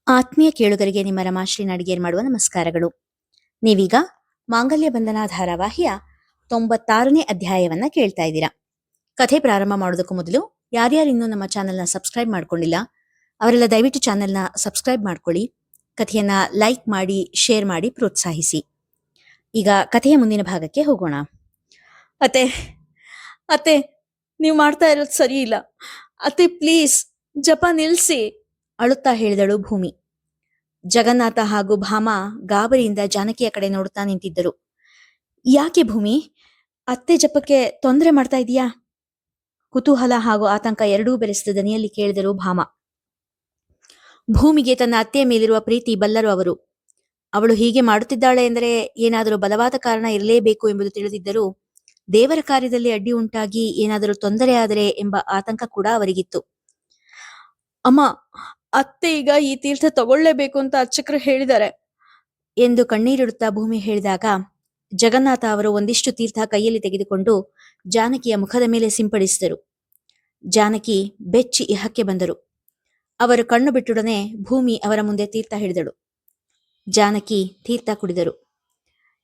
ಆತ್ಮೀಯ ಕೇಳುಗರಿಗೆ ನಿಮ್ಮ ರಮಾಶ್ರೀ ನಡಿಗೇರ್ ಮಾಡುವ ನಮಸ್ಕಾರಗಳು. ನೀವೀಗ ಮಾಂಗಲ್ಯ ಬಂಧನ ಧಾರಾವಾಹಿಯ 96ನೇ ಅಧ್ಯಾಯವನ್ನ ಕೇಳ್ತಾ ಇದ್ದೀರಾ. ಕಥೆ ಪ್ರಾರಂಭ ಮಾಡೋದಕ್ಕೂ ಮೊದಲು ಯಾರ್ಯಾರಿನ್ನೂ ನಮ್ಮ ಚಾನೆಲ್ನ ಸಬ್ಸ್ಕ್ರೈಬ್ ಮಾಡ್ಕೊಂಡಿಲ್ಲ ಅವರೆಲ್ಲ ದಯವಿಟ್ಟು ಚಾನೆಲ್ನ ಸಬ್ಸ್ಕ್ರೈಬ್ ಮಾಡ್ಕೊಳ್ಳಿ, ಕಥೆಯನ್ನ ಲೈಕ್ ಮಾಡಿ, ಶೇರ್ ಮಾಡಿ, ಪ್ರೋತ್ಸಾಹಿಸಿ. ಈಗ ಕಥೆಯ ಮುಂದಿನ ಭಾಗಕ್ಕೆ ಹೋಗೋಣ. ಅತ್ತೆ ಅತ್ತೆ ನೀವು ಮಾಡ್ತಾ ಇರೋದು ಸರಿ ಇಲ್ಲ ಅತ್ತೆ, ಪ್ಲೀಸ್ ಜಪ ನಿಲ್ಸಿ, ಅಳುತ್ತಾ ಹೇಳಿದಳು ಭೂಮಿ. ಜಗನ್ನಾಥ ಹಾಗೂ ಭಾಮ ಗಾಬರಿಯಿಂದ ಜಾನಕಿಯ ಕಡೆ ನೋಡುತ್ತಾ ನಿಂತಿದ್ದರು. ಯಾಕೆ ಭೂಮಿ, ಅತ್ತೆ ಜಪಕ್ಕೆ ತೊಂದರೆ ಮಾಡ್ತಾ ಇದೀಯಾ? ಕುತೂಹಲ ಹಾಗೂ ಆತಂಕ ಎರಡೂ ಬೆರೆಸಿದ ದನಿಯಲ್ಲಿ ಕೇಳಿದರು ಭಾಮ. ಭೂಮಿಗೆ ತನ್ನ ಅತ್ತೆಯ ಮೇಲಿರುವ ಪ್ರೀತಿ ಬಲ್ಲರು ಅವರು. ಅವಳು ಹೀಗೆ ಮಾಡುತ್ತಿದ್ದಾಳೆ ಎಂದರೆ ಏನಾದರೂ ಬಲವಾದ ಕಾರಣ ಇರಲೇಬೇಕು ಎಂಬುದು ತಿಳಿದಿದ್ದರೂ ದೇವರ ಕಾರ್ಯದಲ್ಲಿ ಅಡ್ಡಿ ಉಂಟಾಗಿ ಏನಾದರೂ ತೊಂದರೆ ಆದರೆ ಎಂಬ ಆತಂಕ ಕೂಡ ಅವರಿಗಿತ್ತು. ಅಮ್ಮ, ಅತ್ತೆ ಈಗ ಈ ತೀರ್ಥ ತಗೊಳ್ಳೇಬೇಕು ಅಂತ ಅರ್ಚಕರು ಹೇಳಿದ್ದಾರೆ ಎಂದು ಕಣ್ಣೀರಿಡುತ್ತಾ ಭೂಮಿ ಹೇಳಿದಾಗ ಜಗನ್ನಾಥ ಅವರು ಒಂದಿಷ್ಟು ತೀರ್ಥ ಕೈಯಲ್ಲಿ ತೆಗೆದುಕೊಂಡು ಜಾನಕಿಯ ಮುಖದ ಮೇಲೆ ಸಿಂಪಡಿಸಿದರು. ಜಾನಕಿ ಬೆಚ್ಚಿ ಇಹಕ್ಕೆ ಬಂದರು. ಅವರು ಕಣ್ಣು ಬಿಟ್ಟೊಡನೆ ಭೂಮಿ ಅವರ ಮುಂದೆ ತೀರ್ಥ ಹಿಡಿದಳು. ಜಾನಕಿ ತೀರ್ಥ ಕುಡಿದರು.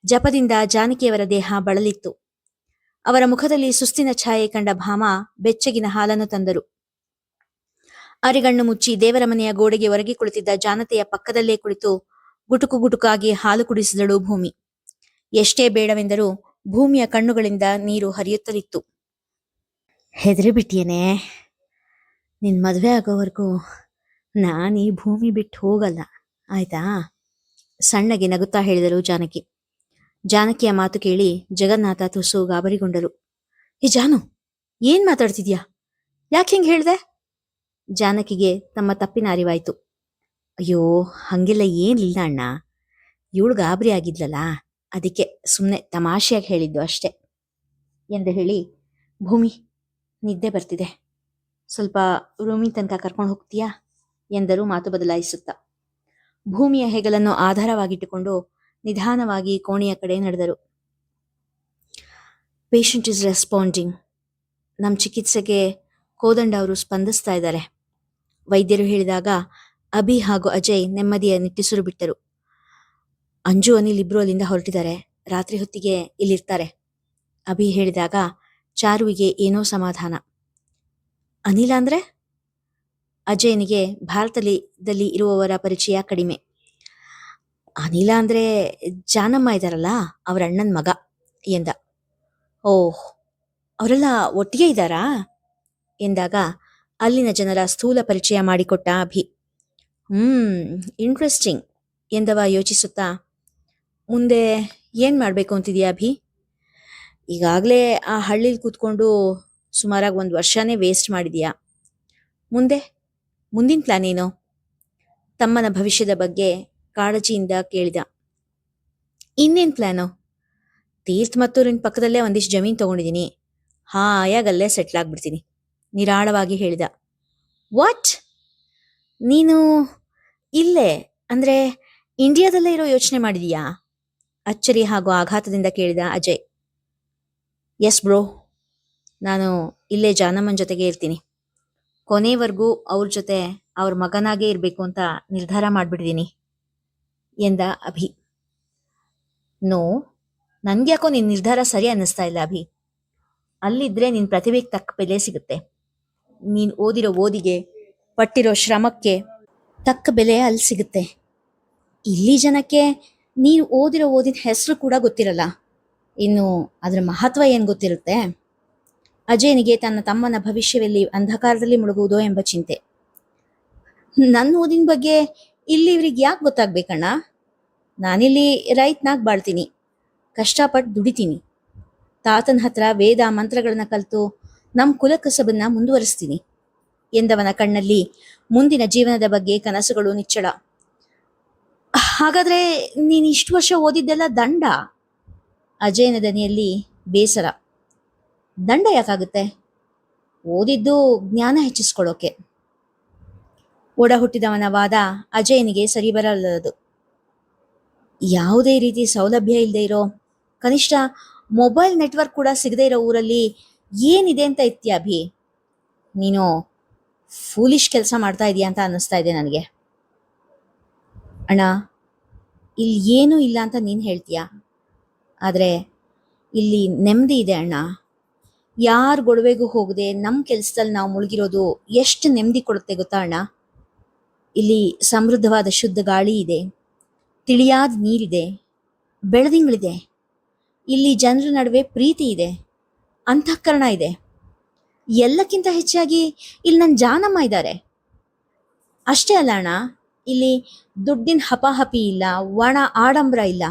ಜಪದಿಂದ ಜಾನಕಿಯವರ ದೇಹ ಬಳಲಿತ್ತು. ಅವರ ಮುಖದಲ್ಲಿ ಸುಸ್ತಿನ ಛಾಯೆ ಕಂಡ ಭಾಮ ಬೆಚ್ಚಗಿನ ಹಾಲನ್ನು ತಂದರು. ಅರಿಗಣ್ಣು ಮುಚ್ಚಿ ದೇವರ ಮನೆಯ ಗೋಡೆಗೆ ಒರಗಿ ಕುಳಿತಿದ್ದ ಜಾನತೆಯ ಪಕ್ಕದಲ್ಲೇ ಕುಳಿತು ಗುಟುಕು ಗುಟುಕಾಗಿ ಹಾಲು ಕುಡಿಸಿದಳು ಭೂಮಿ. ಎಷ್ಟೇ ಬೇಡವೆಂದರೂ ಭೂಮಿಯ ಕಣ್ಣುಗಳಿಂದ ನೀರು ಹರಿಯುತ್ತಲಿತ್ತು. ಹೆದರಿ ಬಿಟ್ಟಿಯೇನೆ, ನಿನ್ ಮದುವೆ ಆಗೋವರೆಗೂ ನಾನೀ ಭೂಮಿ ಬಿಟ್ಟು ಹೋಗಲ್ಲ, ಆಯ್ತಾ? ಸಣ್ಣಗೆ ನಗುತ್ತಾ ಹೇಳಿದರು ಜಾನಕಿ. ಜಾನಕಿಯ ಮಾತು ಕೇಳಿ ಜಗನ್ನಾಥ ತುಸು ಗಾಬರಿಗೊಂಡರು. ಏ ಜಾನು, ಏನ್ ಮಾತಾಡ್ತಿದ್ಯಾ? ಯಾಕೆ ಹಿಂಗೆ ಹೇಳ್ದೆ? ಜಾನಕಿಗೆ ತಮ್ಮ ತಪ್ಪಿನ ಅರಿವಾಯ್ತು. ಅಯ್ಯೋ, ಹಂಗೆಲ್ಲ ಏನಿಲ್ಲ ಅಣ್ಣ, ಇವಳು ಗಾಬರಿ ಆಗಿದ್ಲಲ್ಲ, ಅದಕ್ಕೆ ಸುಮ್ಮನೆ ತಮಾಷೆಯಾಗಿ ಹೇಳಿದ್ದು ಅಷ್ಟೆ ಎಂದು ಹೇಳಿ, ಭೂಮಿ ನಿದ್ದೆ ಬರ್ತಿದೆ, ಸ್ವಲ್ಪ ರೂಮಿ ತನಕ ಕರ್ಕೊಂಡು ಹೋಗ್ತೀಯಾ ಎಂದರು ಮಾತು ಬದಲಾಯಿಸುತ್ತಾ. ಭೂಮಿಯ ಹೆಗಲನ್ನು ಆಧಾರವಾಗಿಟ್ಟುಕೊಂಡು ನಿಧಾನವಾಗಿ ಕೋಣೆಯ ಕಡೆ ನಡೆದರು. Patient is responding. ನಮ್ಮ ಚಿಕಿತ್ಸೆಗೆ ಕೋದಂಡ ಅವರು ಸ್ಪಂದಿಸ್ತಾ ಇದ್ದಾರೆ, ವೈದ್ಯರು ಹೇಳಿದಾಗ ಅಭಿ ಹಾಗೂ ಅಜಯ್ ನೆಮ್ಮದಿಯ ನಿಟ್ಟುಸಿರು ಬಿಟ್ಟರು. ಅಂಜು ಅನಿಲ್ ಇಬ್ರು ಅಲ್ಲಿಂದ ಹೊರಟಿದ್ದಾರೆ, ರಾತ್ರಿ ಹೊತ್ತಿಗೆ ಇಲ್ಲಿರ್ತಾರೆ. ಅಭಿ ಹೇಳಿದಾಗ ಚಾರುವಿಗೆ ಏನೋ ಸಮಾಧಾನ. ಅನಿಲ ಅಂದ್ರೆ? ಅಜಯ್ನಿಗೆ ಭಾರತದಲ್ಲಿ ಇರುವವರ ಪರಿಚಯ ಕಡಿಮೆ. ಅನಿಲ ಅಂದ್ರೆ ಜಾನಮ್ಮ ಇದ್ದಾರಲ್ಲ, ಅವರ ಅಣ್ಣನ ಮಗ ಎಂದ. ಓಹ್, ಅವರೆಲ್ಲ ಒಟ್ಟಿಗೆ ಇದ್ದಾರಾ ಎಂದಾಗ ಅಲ್ಲಿನ ಜನರ ಸ್ಥೂಲ ಪರಿಚಯ ಮಾಡಿಕೊಟ್ಟ ಅಭಿ. ಇಂಟ್ರೆಸ್ಟಿಂಗ್ ಎಂದವ ಯೋಚಿಸುತ್ತಾ, ಮುಂದೆ ಏನ್ ಮಾಡ್ಬೇಕು ಅಂತಿದ್ಯಾ ಅಭಿ? ಈಗಾಗಲೇ ಆ ಹಳ್ಳಿಲಿ ಕೂತ್ಕೊಂಡು ಸುಮಾರಾಗಿ 1 ವರ್ಷನೇ ವೇಸ್ಟ್ ಮಾಡಿದ್ಯಾ. ಮುಂದಿನ ಪ್ಲಾನ್ ಏನು? ತಮ್ಮನ ಭವಿಷ್ಯದ ಬಗ್ಗೆ ಕಾಳಜಿಯಿಂದ ಕೇಳಿದ. ಇನ್ನೇನ್ ಪ್ಲಾನು? ತೀರ್ಥ ಮತ್ತೂರಿನ ಪಕ್ಕದಲ್ಲೇ ಒಂದಿಷ್ಟು ಜಮೀನು ತಗೊಂಡಿದ್ದೀನಿ, ಹಾಯಾಗಲ್ಲೇ ಸೆಟ್ಲ್ ಆಗ್ಬಿಡ್ತೀನಿ ನಿರಾಳವಾಗಿ ಹೇಳಿದ. ವಾಟ್? ನೀನು ಇಲ್ಲೇ ಅಂದ್ರೆ ಇಂಡಿಯಾದಲ್ಲೇ ಇರೋ ಯೋಚನೆ ಮಾಡಿದೀಯಾ? ಅಚ್ಚರಿ ಹಾಗೂ ಆಘಾತದಿಂದ ಕೇಳಿದ ಅಜಯ್. ಎಸ್ ಬ್ರೋ, ನಾನು ಇಲ್ಲೇ ಜಾನಮ್ಮನ ಜೊತೆಗೆ ಇರ್ತೀನಿ, ಕೊನೆವರೆಗೂ ಅವ್ರ ಜೊತೆ ಅವ್ರ ಮಗನಾಗೇ ಇರಬೇಕು ಅಂತ ನಿರ್ಧಾರ ಮಾಡ್ಬಿಟ್ಟಿದ್ದೀನಿ ಎಂದ ಅಭಿ. ನೋ, ನನ್ಗ್ಯಾಕೋ ನಿನ್ನ ನಿರ್ಧಾರ ಸರಿ ಅನ್ನಿಸ್ತಾ ಇಲ್ಲ ಅಭಿ. ಅಲ್ಲಿದ್ರೆ ನಿನ್ನ ಪ್ರತಿಭೆಗೆ ತಕ್ಕ ಬೆಲೆ ಸಿಗುತ್ತೆ. ನೀನು ಓದಿರೋ ಓದಿಗೆ, ಪಟ್ಟಿರೋ ಶ್ರಮಕ್ಕೆ ತಕ್ಕ ಬೆಲೆ ಅಲ್ಲಿ ಸಿಗುತ್ತೆ. ಇಲ್ಲಿ ಜನಕ್ಕೆ ನೀನು ಓದಿರೋ ಓದಿನ ಹೆಸರು ಕೂಡ ಗೊತ್ತಿರಲ್ಲ, ಇನ್ನು ಅದರ ಮಹತ್ವ ಏನು ಗೊತ್ತಿರುತ್ತೆ? ಅಜಯನಿಗೆ ತನ್ನ ತಮ್ಮನ ಭವಿಷ್ಯದಲ್ಲಿ ಅಂಧಕಾರದಲ್ಲಿ ಮುಳುಗುವುದೋ ಎಂಬ ಚಿಂತೆ. ನನ್ನ ಓದಿನ ಬಗ್ಗೆ ಇಲ್ಲಿ ಇವ್ರಿಗೆ ಯಾಕೆ ಗೊತ್ತಾಗ್ಬೇಕಣ್ಣ? ನಾನಿಲ್ಲಿ ರೈತನಾಗಿ ಬಾಳ್ತೀನಿ, ಕಷ್ಟಪಟ್ಟು ದುಡಿತೀನಿ, ತಾತನ ಹತ್ರ ವೇದ ಮಂತ್ರಗಳನ್ನ ಕಲಿತು ನಮ್ಮ ಕುಲಕಸಬನ್ನ ಮುಂದುವರಿಸ್ತೀನಿ ಎಂದವನ ಕಣ್ಣಲ್ಲಿ ಮುಂದಿನ ಜೀವನದ ಬಗ್ಗೆ ಕನಸುಗಳು ನಿಚ್ಚಳ. ಹಾಗಾದ್ರೆ ನೀನು ಇಷ್ಟು ವರ್ಷ ಓದಿದ್ದೆಲ್ಲ ದಂಡ? ಅಜಯನ ದನಿಯಲ್ಲಿ ಬೇಸರ. ದಂಡ ಯಾಕಾಗುತ್ತೆ? ಓದಿದ್ದು ಜ್ಞಾನ ಹೆಚ್ಚಿಸ್ಕೊಳ್ಳೋಕೆ. ಒಡ ಹುಟ್ಟಿದವನ ವಾದ ಅಜಯನಿಗೆ ಸರಿ ಬರಲ್ಲದು. ಯಾವುದೇ ರೀತಿ ಸೌಲಭ್ಯ ಇಲ್ಲದೆ ಇರೋ, ಕನಿಷ್ಠ ಮೊಬೈಲ್ ನೆಟ್ವರ್ಕ್ ಕೂಡ ಸಿಗದೆ ಇರೋ ಊರಲ್ಲಿ ಏನಿದೆ ಅಂತ ಇತ್ಯಾ ಅಭಿ? ನೀನು ಫೂಲಿಶ್ ಕೆಲಸ ಮಾಡ್ತಾ ಇದೀಯ ಅಂತ ಅನ್ನಿಸ್ತಾ ಇದೆ ನನಗೆ. ಅಣ್ಣ, ಇಲ್ಲಿ ಏನೂ ಇಲ್ಲ ಅಂತ ನೀನು ಹೇಳ್ತೀಯ, ಆದರೆ ಇಲ್ಲಿ ನೆಮ್ಮದಿ ಇದೆ ಅಣ್ಣ. ಯಾರ ಗೊಡವೆಗೂ ಹೋಗದೆ ನಮ್ಮ ಕೆಲಸದಲ್ಲಿ ನಾವು ಮುಳುಗಿರೋದು ಎಷ್ಟು ನೆಮ್ಮದಿ ಕೊಡುತ್ತೆ ಗೊತ್ತಾ ಅಣ್ಣ. ಇಲ್ಲಿ ಸಮೃದ್ಧವಾದ ಶುದ್ಧ ಗಾಳಿ ಇದೆ, ತಿಳಿಯಾದ ನೀರಿದೆ, ಬೆಳದಿಂಗಳಿದೆ. ಇಲ್ಲಿ ಜನರ ನಡುವೆ ಪ್ರೀತಿ ಇದೆ, ಅಂತಃಕರಣ ಇದೆ. ಎಲ್ಲಕ್ಕಿಂತ ಹೆಚ್ಚಾಗಿ ಇಲ್ಲಿ ನನ್ನ ಜಾನಮ್ಮ ಇದ್ದಾರೆ. ಅಷ್ಟೇ ಅಲ್ಲ ಅಣ್ಣ, ಇಲ್ಲಿ ದುಡ್ಡಿನ ಹಪಾಹಪಿ ಇಲ್ಲ, ಒಣ ಆಡಂಬರ ಇಲ್ಲ.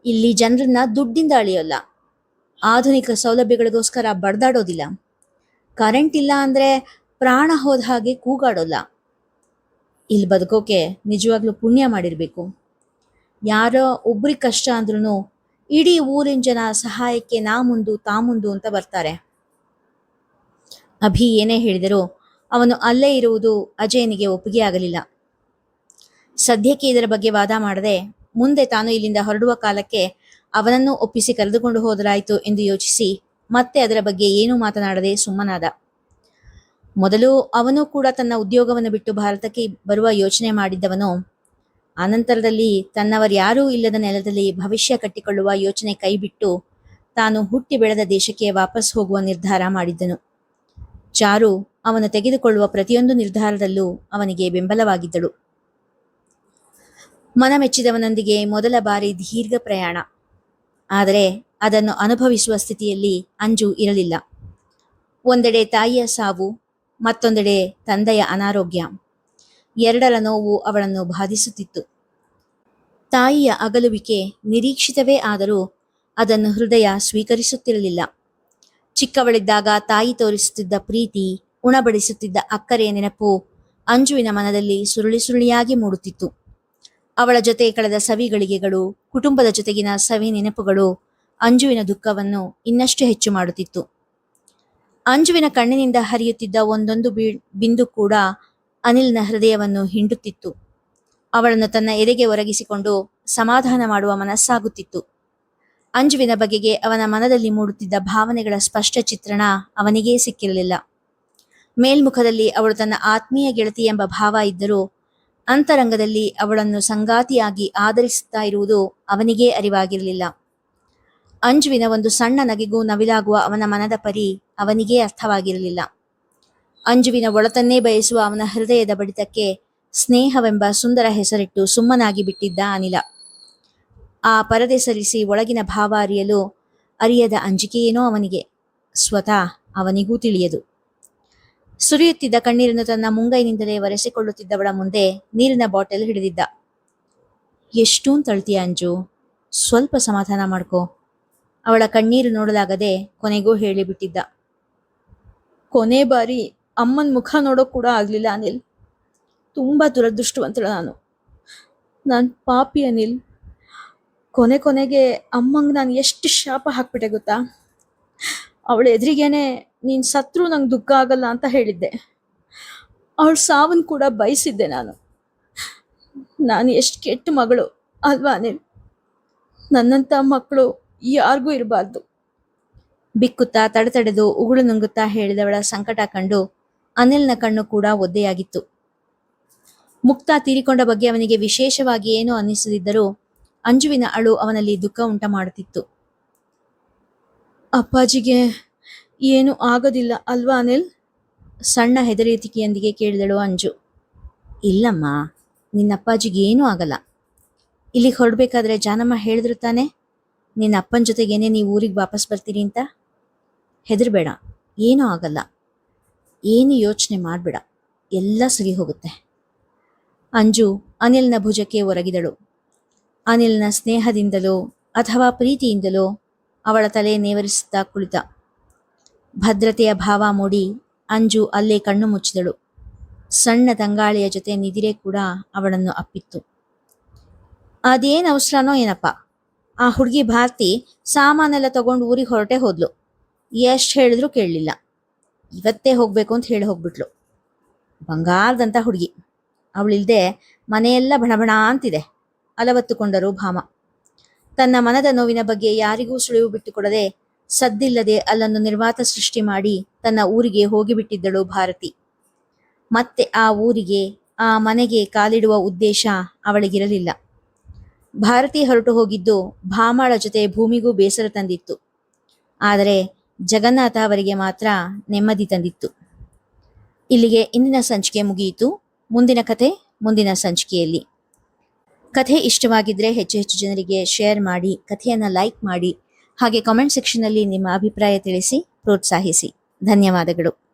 ಇಲ್ಲಿ ಜನರನ್ನ ದುಡ್ಡಿಂದ ಅಳಿಯೋಲ್ಲ, ಆಧುನಿಕ ಸೌಲಭ್ಯಗಳಿಗೋಸ್ಕರ ಬಡ್ದಾಡೋದಿಲ್ಲ. ಕರೆಂಟ್ ಇಲ್ಲ ಅಂದರೆ ಪ್ರಾಣ ಹೋದ ಹಾಗೆ ಕೂಗಾಡೋಲ್ಲ. ಇಲ್ಲಿ ಬದುಕೋಕೆ ನಿಜವಾಗ್ಲೂ ಪುಣ್ಯ ಮಾಡಿರಬೇಕು. ಯಾರೋ ಒಬ್ರಿಗೆ ಕಷ್ಟ ಅಂದ್ರೂ ಇಡೀ ಊರಿನ ಜನ ಸಹಾಯಕ್ಕೆ ನಾ ಮುಂದು ತಾ ಮುಂದು ಅಂತ ಬರ್ತಾರೆ. ಅಭಿ ಏನೇ ಹೇಳಿದರೂ ಅವನು ಅಲ್ಲೇ ಇರುವುದು ಅಜಯನಿಗೆ ಒಪ್ಪಿಗೆ ಆಗಲಿಲ್ಲ. ಸದ್ಯಕ್ಕೆ ಇದರ ಬಗ್ಗೆ ವಾದ ಮಾಡದೆ ಮುಂದೆ ತಾನು ಇಲ್ಲಿಂದ ಹೊರಡುವ ಕಾಲಕ್ಕೆ ಅವನನ್ನು ಒಪ್ಪಿಸಿ ಕರೆದುಕೊಂಡು ಹೋದರಾಯಿತು ಎಂದು ಯೋಚಿಸಿ ಮತ್ತೆ ಅದರ ಬಗ್ಗೆ ಏನೂ ಮಾತನಾಡದೆ ಸುಮ್ಮನಾದ. ಮೊದಲು ಅವನು ಕೂಡ ತನ್ನ ಉದ್ಯೋಗವನ್ನು ಬಿಟ್ಟು ಭಾರತಕ್ಕೆ ಬರುವ ಯೋಚನೆ ಮಾಡಿದ್ದವನು. ಅನಂತರದಲ್ಲಿ ತನ್ನವರ್ಯಾರೂ ಇಲ್ಲದ ನೆಲದಲ್ಲಿ ಭವಿಷ್ಯ ಕಟ್ಟಿಕೊಳ್ಳುವ ಯೋಚನೆ ಕೈಬಿಟ್ಟು ತಾನು ಹುಟ್ಟಿ ಬೆಳೆದ ದೇಶಕ್ಕೆ ವಾಪಸ್ ಹೋಗುವ ನಿರ್ಧಾರ ಮಾಡಿದ್ದನು. ಚಾರು ಅವನು ತೆಗೆದುಕೊಳ್ಳುವ ಪ್ರತಿಯೊಂದು ನಿರ್ಧಾರದಲ್ಲೂ ಅವನಿಗೆ ಬೆಂಬಲವಾಗಿದ್ದಳು. ಮನಮೆಚ್ಚಿದವನೊಂದಿಗೆ ಮೊದಲ ಬಾರಿ ದೀರ್ಘ ಪ್ರಯಾಣ. ಆದರೆ ಅದನ್ನು ಅನುಭವಿಸುವ ಸ್ಥಿತಿಯಲ್ಲಿ ಅಂಜು ಇರಲಿಲ್ಲ. ಒಂದೆಡೆ ತಾಯಿಯ ಸಾವು, ಮತ್ತೊಂದೆಡೆ ತಂದೆಯ ಅನಾರೋಗ್ಯ. ಎರಡರ ನೋವು ಅವಳನ್ನು ಬಾಧಿಸುತ್ತಿತ್ತು. ತಾಯಿಯ ಅಗಲುವಿಕೆ ನಿರೀಕ್ಷಿತವೇ ಆದರೂ ಅದನ್ನು ಹೃದಯ ಸ್ವೀಕರಿಸುತ್ತಿರಲಿಲ್ಲ. ಚಿಕ್ಕವಳಿದ್ದಾಗ ತಾಯಿ ತೋರಿಸುತ್ತಿದ್ದ ಪ್ರೀತಿ, ಉಣಬಡಿಸುತ್ತಿದ್ದ ಅಕ್ಕರೆಯ ನೆನಪು ಅಂಜುವಿನ ಮನದಲ್ಲಿ ಸುರುಳಿ ಸುರುಳಿಯಾಗಿ ಮೂಡುತ್ತಿತ್ತು. ಅವಳ ಜೊತೆ ಕಳೆದ ಸವಿಗಳಿಗೆಗಳು, ಕುಟುಂಬದ ಜೊತೆಗಿನ ಸವಿ ನೆನಪುಗಳು ಅಂಜುವಿನ ದುಃಖವನ್ನು ಇನ್ನಷ್ಟು ಹೆಚ್ಚು ಮಾಡುತ್ತಿತ್ತು. ಅಂಜುವಿನ ಕಣ್ಣಿನಿಂದ ಹರಿಯುತ್ತಿದ್ದ ಒಂದೊಂದು ಬಿಂದು ಕೂಡ ಅನಿಲ್ನ ಹೃದಯವನ್ನು ಹಿಂಡುತ್ತಿತ್ತು. ಅವಳನ್ನು ತನ್ನ ಎದೆಗೆ ಒರಗಿಸಿಕೊಂಡು ಸಮಾಧಾನ ಮಾಡುವ ಮನಸ್ಸಾಗುತ್ತಿತ್ತು. ಅಂಜುವಿನ ಬಗೆಗೆ ಅವನ ಮನದಲ್ಲಿ ಮೂಡುತ್ತಿದ್ದ ಭಾವನೆಗಳ ಸ್ಪಷ್ಟ ಚಿತ್ರಣ ಅವನಿಗೇ ಸಿಕ್ಕಿರಲಿಲ್ಲ. ಮೇಲ್ಮುಖದಲ್ಲಿ ಅವಳು ತನ್ನ ಆತ್ಮೀಯ ಗೆಳತಿ ಎಂಬ ಭಾವ ಇದ್ದರೂ ಅಂತರಂಗದಲ್ಲಿ ಅವಳನ್ನು ಸಂಗಾತಿಯಾಗಿ ಆದರಿಸುತ್ತಾ ಇರುವುದು ಅವನಿಗೇ ಅರಿವಾಗಿರಲಿಲ್ಲ. ಅಂಜುವಿನ ಒಂದು ಸಣ್ಣ ನಗೆಗೂ ನವಿಲಾಗುವ ಅವನ ಮನದ ಪರಿ ಅವನಿಗೇ ಅರ್ಥವಾಗಿರಲಿಲ್ಲ. ಅಂಜುವಿನ ಒಳತನ್ನೇ ಬಯಸುವ ಅವನ ಹೃದಯದ ಬಡಿತಕ್ಕೆ ಸ್ನೇಹವೆಂಬ ಸುಂದರ ಹೆಸರಿಟ್ಟು ಸುಮ್ಮನಾಗಿ ಬಿಟ್ಟಿದ್ದ ಅನಿಲ. ಆ ಪರದೆ ಸರಿಸಿ ಒಳಗಿನ ಭಾವ ಅರಿಯದ ಅಂಜಿಕೆಯೇನೋ ಅವನಿಗೆ, ಸ್ವತಃ ಅವನಿಗೂ ತಿಳಿಯದು. ಸುರಿಯುತ್ತಿದ್ದ ಕಣ್ಣೀರನ್ನು ತನ್ನ ಮುಂಗೈನಿಂದಲೇ ಒರೆಸಿಕೊಳ್ಳುತ್ತಿದ್ದವಳ ಮುಂದೆ ನೀರಿನ ಬಾಟಲ್ ಹಿಡಿದಿದ್ದ. ಎಷ್ಟೂನ್ ತಳ್ತೀಯ ಅಂಜು, ಸ್ವಲ್ಪ ಸಮಾಧಾನ ಮಾಡ್ಕೋ. ಅವಳ ಕಣ್ಣೀರು ನೋಡಲಾಗದೆ ಕೊನೆಗೂ ಹೇಳಿಬಿಟ್ಟಿದ್ದ. ಕೊನೆ ಬಾರಿ ಅಮ್ಮನ ಮುಖ ನೋಡೋಕ್ ಕೂಡ ಆಗ್ಲಿಲ್ಲ ಅನಿಲ್. ತುಂಬಾ ದುರದೃಷ್ಟವಂತಳು ನಾನು ಪಾಪಿ ಅನಿಲ್. ಕೊನೆಗೆ ಅಮ್ಮಂಗೆ ನಾನು ಎಷ್ಟು ಶಾಪ ಹಾಕ್ಬಿಟ್ಟೆ ಗೊತ್ತಾ. ಅವಳ ಎದುರಿಗೇನೆ ನೀನು ಸತ್ರು ನಂಗೆ ದುಃಖ ಆಗಲ್ಲ ಅಂತ ಹೇಳಿದ್ದೆ. ಅವಳ ಸಾವನ್ ಕೂಡ ಬಯಸಿದ್ದೆ ನಾನು ಎಷ್ಟು ಕೆಟ್ಟ ಮಗಳು ಅಲ್ವಾ ಅನಿಲ್. ನನ್ನಂಥ ಮಕ್ಕಳು ಯಾರಿಗೂ ಇರಬಾರ್ದು. ಬಿಕ್ಕುತ್ತಾ ತಡೆದು ಉಗುಳು ನುಂಗುತ್ತಾ ಹೇಳಿದವಳ ಸಂಕಟ ಕಂಡು ಅನಿಲ್ನ ಕಣ್ಣು ಕೂಡ ಒದ್ದೆಯಾಗಿತ್ತು. ಮುಕ್ತ ತೀರಿಕೊಂಡ ಬಗ್ಗೆ ಅವನಿಗೆ ವಿಶೇಷವಾಗಿ ಏನೂ ಅನ್ನಿಸದಿದ್ದರೂ ಅಂಜುವಿನ ಅಳು ಅವನಲ್ಲಿ ದುಃಖ ಉಂಟ ಮಾಡುತ್ತಿತ್ತು. ಅಪ್ಪಾಜಿಗೆ ಏನು ಆಗೋದಿಲ್ಲ ಅಲ್ವಾ ಅನಿಲ್? ಸಣ್ಣ ಹೆದರಿಕೆಯೊಂದಿಗೆ ಕೇಳಿದಳು ಅಂಜು. ಇಲ್ಲಮ್ಮ, ನಿನ್ನಪ್ಪಾಜಿಗೆ ಏನೂ ಆಗಲ್ಲ. ಇಲ್ಲಿಗೆ ಹೊರಡ್ಬೇಕಾದ್ರೆ ಜಾನಮ್ಮ ಹೇಳಿದ್ರು ತಾನೆ, ನಿನ್ನ ಅಪ್ಪನ ಜೊತೆಗೇನೆ ನೀವು ಊರಿಗೆ ವಾಪಸ್ ಬರ್ತೀರಿ ಅಂತ. ಹೆದರ್ಬೇಡ, ಏನೂ ಆಗಲ್ಲ. ಏನು ಯೋಚನೆ ಮಾಡಬೇಡ, ಎಲ್ಲ ಸರಿ ಹೋಗುತ್ತೆ. ಅಂಜು ಅನಿಲ್ನ ಭುಜಕ್ಕೆ ಒರಗಿದಳು. ಅನಿಲ್ನ ಸ್ನೇಹದಿಂದಲೋ ಅಥವಾ ಪ್ರೀತಿಯಿಂದಲೋ ಅವಳ ತಲೆ ನೇವರಿಸುತ್ತಾ ಕುಳಿತ. ಭದ್ರತೆಯ ಭಾವ ಮೂಡಿ ಅಂಜು ಅಲ್ಲೇ ಕಣ್ಣು ಮುಚ್ಚಿದಳು. ಸಣ್ಣ ತಂಗಾಳಿಯ ಜೊತೆ ನಿದಿರೆ ಕೂಡ ಅವಳನ್ನು ಅಪ್ಪಿತ್ತು. ಅದೇನು ಅವಸರನೋ ಏನಪ್ಪ, ಆ ಹುಡುಗಿ ಭಾರತಿ ಸಾಮಾನೆಲ್ಲ ತಗೊಂಡು ಊರಿಗೆ ಹೊರಟೆ ಹೋದ್ಲು. ಎಷ್ಟು ಹೇಳಿದ್ರು ಕೇಳಲಿಲ್ಲ. ಇವತ್ತೇ ಹೋಗ್ಬೇಕು ಅಂತ ಹೇಳಿ ಹೋಗ್ಬಿಟ್ಲು. ಬಂಗಾರದಂಥ ಹುಡುಗಿ. ಅವಳಿಲ್ದೆ ಮನೆಯೆಲ್ಲ ಬಣಬಣ ಅಂತಿದೆ, ಅಲವತ್ತುಕೊಂಡರು ಭಾಮ. ತನ್ನ ಮನದ ನೋವಿನ ಬಗ್ಗೆ ಯಾರಿಗೂ ಸುಳಿವು ಬಿಟ್ಟುಕೊಡದೆ ಸದ್ದಿಲ್ಲದೆ ಅಲ್ಲೊಂದು ನಿರ್ವಾತ ಸೃಷ್ಟಿ ಮಾಡಿ ತನ್ನ ಊರಿಗೆ ಹೋಗಿಬಿಟ್ಟಿದ್ದಳು ಭಾರತಿ. ಮತ್ತೆ ಆ ಊರಿಗೆ ಆ ಮನೆಗೆ ಕಾಲಿಡುವ ಉದ್ದೇಶ ಅವಳಿಗಿರಲಿಲ್ಲ. ಭಾರತಿ ಹೊರಟು ಹೋಗಿದ್ದು ಭಾಮಾಳ ಜೊತೆ ಭೂಮಿಗೂ ಬೇಸರ ತಂದಿತ್ತು. ಆದರೆ ಜಗನ್ನಾಥ ಅವರಿಗೆ ಮಾತ್ರ ನೆಮ್ಮದಿ ತಂದಿತ್ತು. ಇಲ್ಲಿಗೆ ಇಂದಿನ ಸಂಚಿಕೆ ಮುಗಿಯಿತು. ಮುಂದಿನ ಕಥೆ ಮುಂದಿನ ಸಂಚಿಕೆಯಲ್ಲಿ. ಕಥೆ ಇಷ್ಟವಾಗಿದ್ರೆ ಹೆಚ್ಚು ಹೆಚ್ಚು ಜನರಿಗೆ ಶೇರ್ ಮಾಡಿ, ಕಥೆಯನ್ನು ಲೈಕ್ ಮಾಡಿ, ಹಾಗೆ ಕಾಮೆಂಟ್ ಸೆಕ್ಷನ್ನಲ್ಲಿ ನಿಮ್ಮ ಅಭಿಪ್ರಾಯ ತಿಳಿಸಿ ಪ್ರೋತ್ಸಾಹಿಸಿ. ಧನ್ಯವಾದಗಳು.